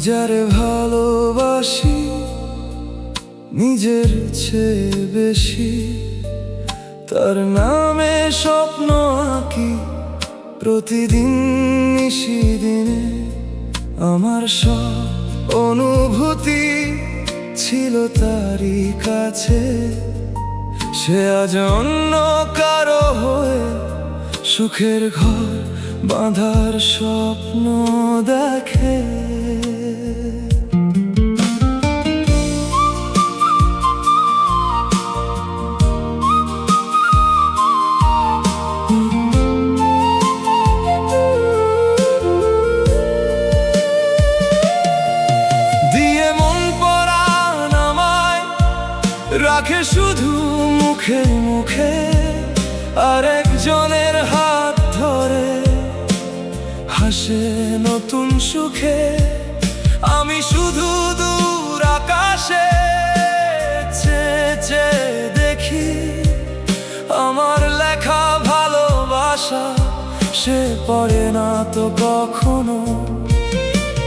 যারে ভালোবাসি নিজের চেয়ে বেশি, তার নামে স্বপ্ন আঁকি প্রতিদিন নিশিদিনে। আমার সব অনুভূতি ছিল তারই কাছে, সে আজ অন্য কারো হয়ে সুখের ঘর বাঁধার স্বপ্ন দেখে। দিয়ে মন পরাণ আমায় রাখে শুধু মুখে মুখে, আরেকজনের হাত ধরে হাসে নতুন সুখে। আমি শুধু দূর আকাশে চেয়ে চেয়ে দেখি, আমার লেখা ভালোবাসা সে পড়ে না তো কখনো।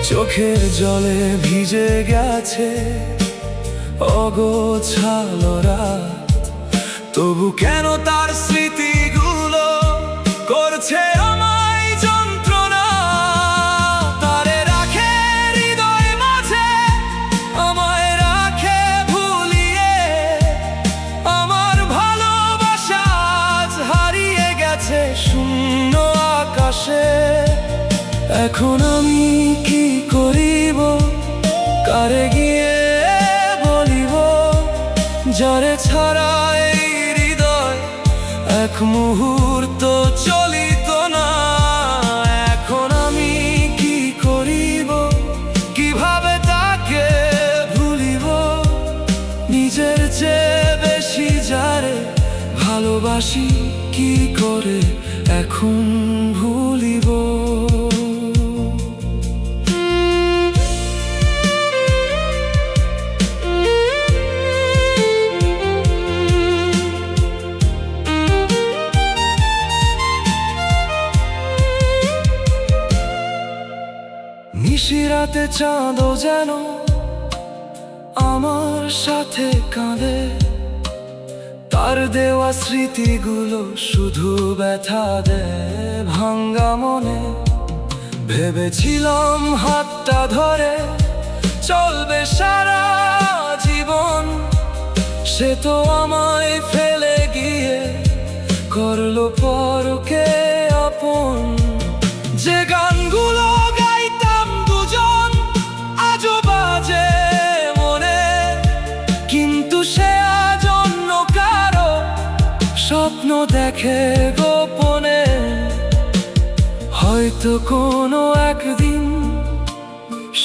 চোখের জলে ভিজে গেছে অগোছালো রাত, তবু কেন তার স্মৃতিগুলো করছে আমায় যন্ত্রণা। তারে রাখে হৃদয় মাঝে, আমায় রাখে ভুলিয়ে। আমার ভালোবাসা আজ হারিয়ে গেছে শূন্য আকাশে। এখন আমি কি করিব, কারে গিয়ে বলিব, যারে ছাড়া এই হৃদয় এক মুহূর্ত চলিত না। এখন আমি কি করিব, কিভাবে তাকে ভুলিব, নিজের চেয়ে বেশি যারে ভালোবাসি কি করে এখন ভুলিব। নিশিরাতে চাঁদও যেন আমার সাথে কাঁদে, তার দেওয়া স্মৃতিগুলো শুধু ব্যথা দেয় ভাঙ্গা মনে। ভেবেছিলাম হাতটা ধরে চলবে সারা জীবন, সে তো আমায় ফেলে গিয়ে করলো পরকে আপন। যে গানগুলো গাইতাম দুজন আজও বাজে মনে, কিন্তু সে আজ অন্য কারো স্বপ্ন দেখে গোপনে। হয়তো কোনো একদিন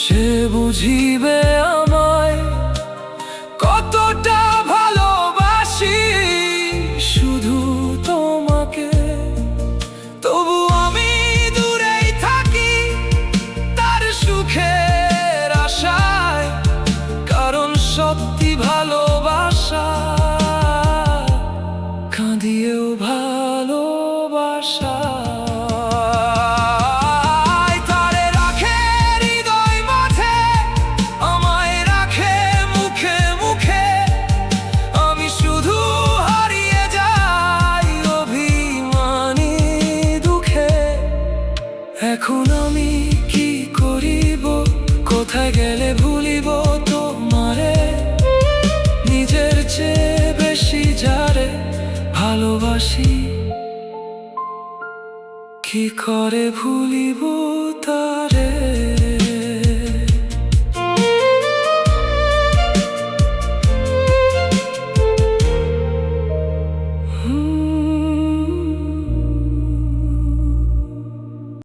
সে বুঝিবে আমায় কতটা ভালোবাসি শুধু তোমাকে। তবু আমি দূরেই থাকি তার সুখের আশায়, কারণ সত্যি ভালোবাসা কাঁদিয়েও ভালোবাসা। এখন আমি কি করিব, কোথায় গেলে ভুলিব তোমারে, নিজের চেয়ে বেশি যারে ভালোবাসি কি করে ভুলিব তারে।